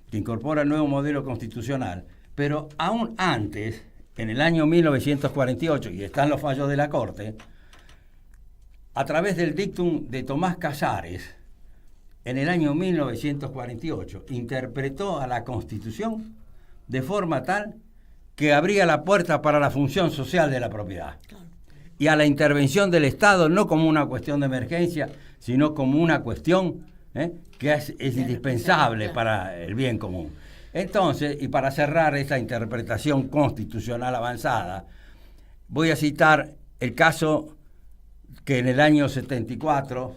que incorpora el nuevo modelo constitucional, pero aún antes, en el año 1948, y están los fallos de la Corte, a través del dictum de Tomás Casares, en el año 1948, interpretó a la Constitución de forma tal que abría la puerta para la función social de la propiedad y a la intervención del Estado, no como una cuestión de emergencia, sino como una cuestión que es indispensable para el bien común. Entonces, y para cerrar esta interpretación constitucional avanzada, voy a citar el caso que en el año 74,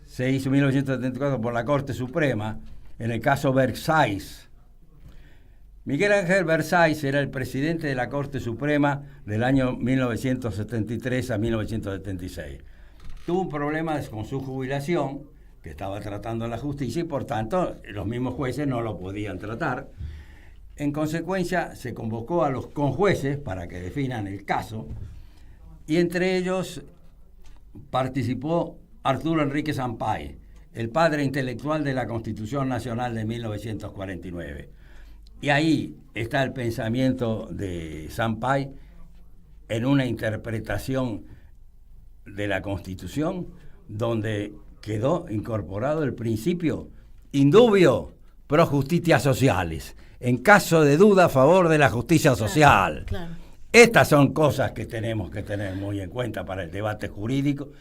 se hizo en 1974 por la Corte Suprema, en el caso Versailles, Miguel Ángel Versáilles era el presidente de la Corte Suprema del año 1973 a 1976. Tuvo un problema con su jubilación, que estaba tratando la justicia, y por tanto los mismos jueces no lo podían tratar. En consecuencia, se convocó a los conjueces para que definan el caso, y entre ellos participó Arturo Enrique Sampay, el padre intelectual de la Constitución Nacional de 1949. Y ahí está el pensamiento de Sampay en una interpretación de la Constitución donde quedó incorporado el principio indubio pro justitias sociales, en caso de duda a favor de la justicia social. Claro. Estas son cosas que tenemos que tener muy en cuenta para el debate jurídico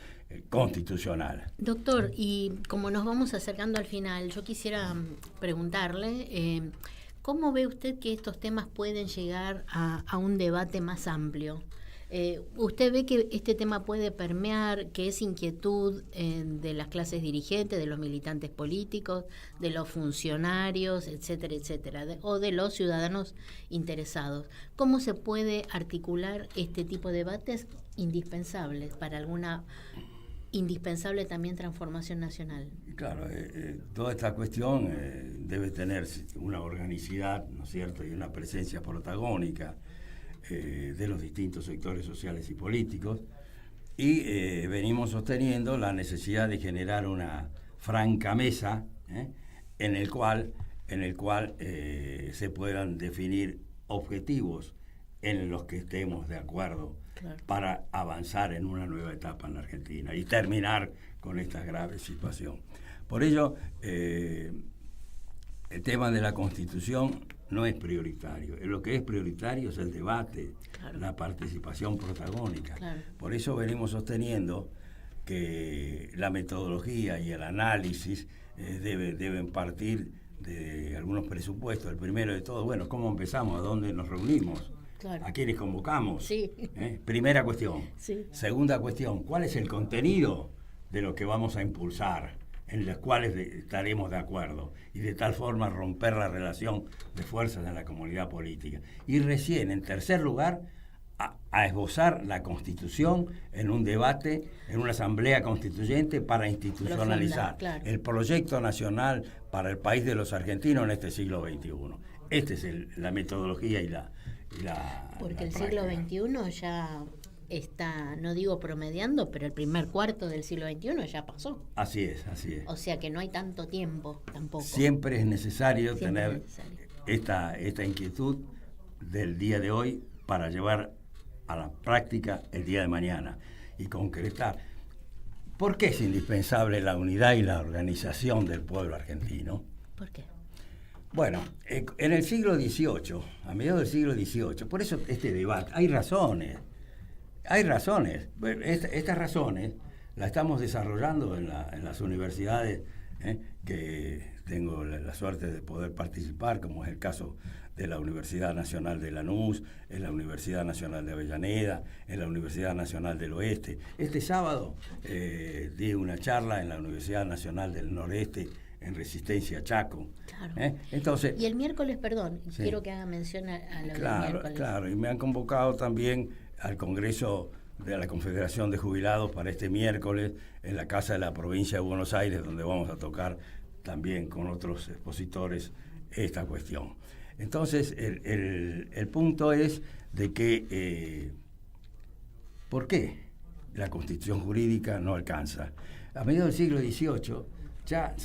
constitucional. Doctor, y como nos vamos acercando al final, yo quisiera preguntarle, ¿cómo ve usted que estos temas pueden llegar a un debate más amplio? ¿Usted ve que este tema puede permear, que es inquietud de las clases dirigentes, de los militantes políticos, de los funcionarios, etcétera, etcétera, o de los ciudadanos interesados? ¿Cómo se puede articular este tipo de debates indispensables para alguna indispensable también transformación nacional? Claro, toda esta cuestión debe tener una organicidad, ¿no es cierto?, y una presencia protagónica de los distintos sectores sociales y políticos, y venimos sosteniendo la necesidad de generar una franca mesa en el cual se puedan definir objetivos en los que estemos de acuerdo, claro, para avanzar en una nueva etapa en la Argentina y terminar con esta grave situación. Por ello, el tema de la Constitución no es prioritario. Lo que es prioritario es el debate, claro, la participación protagónica. Claro. Por eso venimos sosteniendo que la metodología y el análisis deben partir de algunos presupuestos. El primero de todo, bueno, ¿cómo empezamos? ¿A dónde nos reunimos? Claro. ¿A quiénes convocamos? Sí. Primera cuestión. Sí. Segunda cuestión, ¿cuál es el contenido de lo que vamos a impulsar, en las cuales estaremos de acuerdo, y de tal forma romper la relación de fuerzas en la comunidad política? Y recién, en tercer lugar, a esbozar la Constitución en un debate, en una asamblea constituyente para institucionalizar el proyecto nacional para el país de los argentinos en este siglo XXI. Esta es la metodología y la Porque la el práctica. siglo XXI ya está, no digo promediando, pero el primer cuarto del siglo XXI ya pasó. Así es, así es. O sea que no hay tanto tiempo tampoco. Siempre es necesario Siempre tener es necesario. esta inquietud del día de hoy para llevar a la práctica el día de mañana y concretar. ¿Por qué es indispensable la unidad y la organización del pueblo argentino? ¿Por qué? Bueno, en el siglo XVIII, a mediados del siglo XVIII, por eso este debate, hay razones. Bueno, estas razones las estamos desarrollando en las universidades que tengo la suerte de poder participar, como es el caso de la Universidad Nacional de Lanús, en la Universidad Nacional de Avellaneda, en la Universidad Nacional del Oeste. Este sábado di una charla en la Universidad Nacional del Noreste, en Resistencia Chaco. Claro. Entonces, y el miércoles, perdón, sí, quiero que haga mención a lo del miércoles. Claro, y me han convocado también al Congreso de la Confederación de Jubilados para este miércoles en la Casa de la Provincia de Buenos Aires, donde vamos a tocar también con otros expositores esta cuestión. Entonces, el punto es de que ¿por qué la Constitución jurídica no alcanza? A mediados del siglo XVIII, ya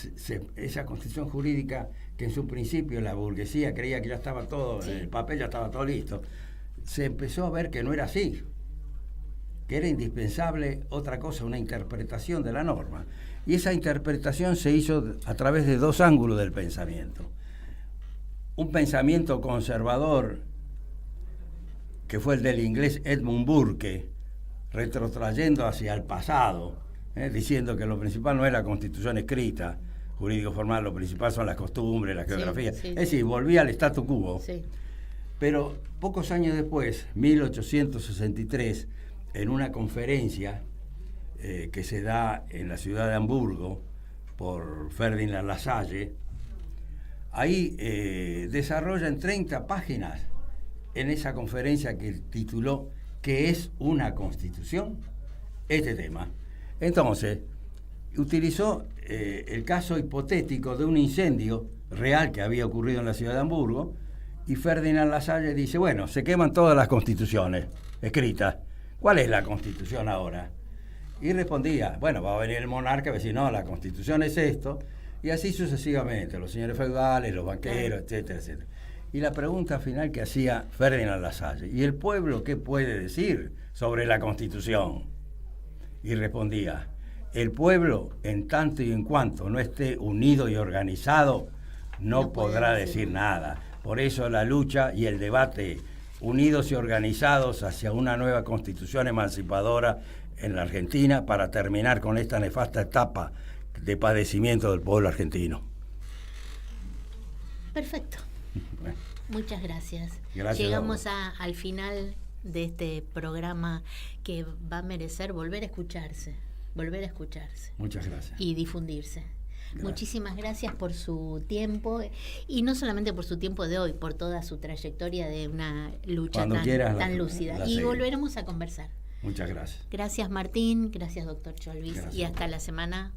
esa Constitución jurídica, que en su principio la burguesía creía que ya estaba todo, sí, el papel ya estaba todo listo, se empezó a ver que no era así, que era indispensable otra cosa, una interpretación de la norma. Y esa interpretación se hizo a través de dos ángulos del pensamiento. Un pensamiento conservador, que fue el del inglés Edmund Burke, retrotrayendo hacia el pasado, diciendo que lo principal no es la Constitución escrita, jurídico formal, lo principal son las costumbres, la geografía. Sí, es decir, volvía al statu quo. Sí. Pero pocos años después, 1863, en una conferencia que se da en la ciudad de Hamburgo por Ferdinand Lasalle, Ahí desarrolla en 30 páginas, en esa conferencia que tituló ¿Qué es una constitución?, este tema. Entonces, utilizó el caso hipotético de un incendio real que había ocurrido en la ciudad de Hamburgo, y Ferdinand Lassalle dice, bueno, se queman todas las constituciones escritas. ¿Cuál es la constitución ahora? Y respondía, bueno, va a venir el monarca y va a decir, no, la constitución es esto, y así sucesivamente, los señores feudales, los banqueros, etcétera, etcétera. Y la pregunta final que hacía Ferdinand Lassalle, ¿y el pueblo qué puede decir sobre la constitución? Y respondía, el pueblo, en tanto y en cuanto no esté unido y organizado, no podrá decir nada. Por eso la lucha y el debate, unidos y organizados hacia una nueva constitución emancipadora en la Argentina, para terminar con esta nefasta etapa de padecimiento del pueblo argentino. Perfecto. Bueno. Muchas gracias. Llegamos al final de este programa que va a merecer volver a escucharse. Muchas gracias. Y difundirse. Gracias. Muchísimas gracias por su tiempo, y no solamente por su tiempo de hoy, por toda su trayectoria de una lucha tan lúcida. Y volveremos a conversar. Muchas gracias. Gracias, Martín. Gracias, doctor Cholvis. Gracias. Y hasta la semana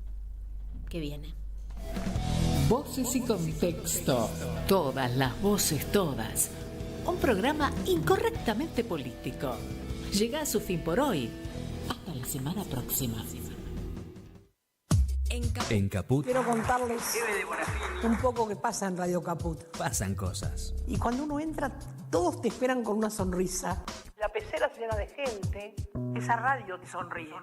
que viene. Voces y contexto. Todas las voces, todas. Un programa incorrectamente político. Llega a su fin por hoy. Hasta la semana próxima. En Caput Quiero contarles un poco que pasa en Radio Caput. pasan cosas. Y cuando uno entra, todos te esperan con una sonrisa. La pecera se llena de gente. Esa radio te sonríe.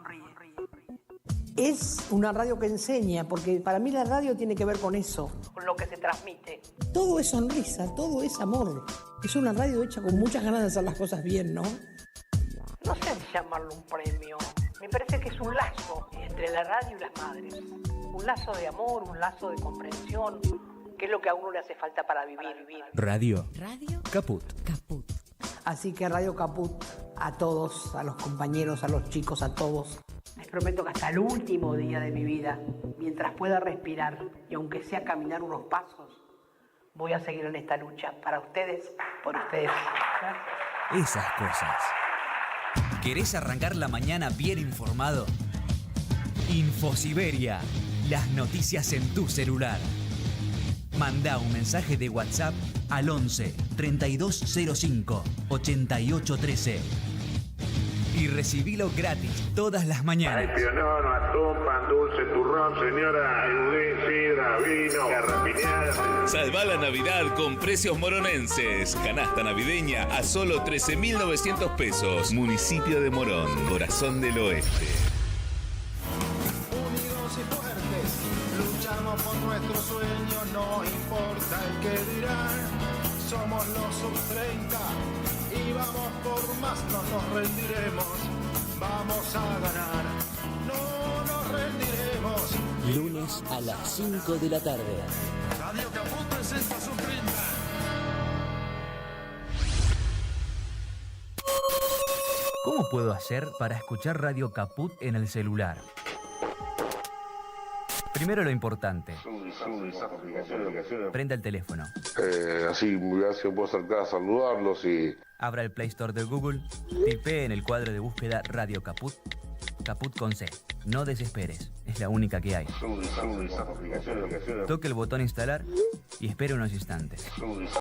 Es una radio que enseña, porque para mí la radio tiene que ver con eso, con lo que se transmite. Todo es sonrisa, todo es amor. Es una radio hecha con muchas ganas de hacer las cosas bien, ¿no? No sé si llamarlo un premio. Me parece que es un lazo entre la radio y las madres. Un lazo de amor, un lazo de comprensión, que es lo que a uno le hace falta para vivir. Radio Caput. Así que Radio Caput, a todos, a los compañeros, a los chicos, a todos. Les prometo que hasta el último día de mi vida, mientras pueda respirar y aunque sea caminar unos pasos, voy a seguir en esta lucha para ustedes, por ustedes. Gracias. Esas cosas. ¿Querés arrancar la mañana bien informado? Infosiberia. Las noticias en tu celular. Mandá un mensaje de WhatsApp al 11 3205 8813 y recibilo gratis todas las mañanas. Pionono, atún, pan dulce, turrón, señora, budín, sidra, vino, garrapiñada. Salva la Navidad con precios moronenses. Canasta navideña a solo 13.900 pesos. Municipio de Morón, corazón del oeste. Unidos y fuertes, luchamos por nuestros sueños, no importa el que dirán. Somos los sub-30 y vamos por más, no nos rendiremos. Vamos a ganar, no nos rendiremos. Lunes a las 5 de la tarde. Radio Caput presenta sub-30. ¿Cómo puedo hacer para escuchar Radio Caput en el celular? Primero lo importante. Prenda el teléfono. Así puedo acercar a saludarlos y... Abra el Play Store de Google. Tipee en el cuadro de búsqueda Radio Caput. Caput con C. No desesperes. Es la única que hay. Toque el botón instalar y espere unos instantes.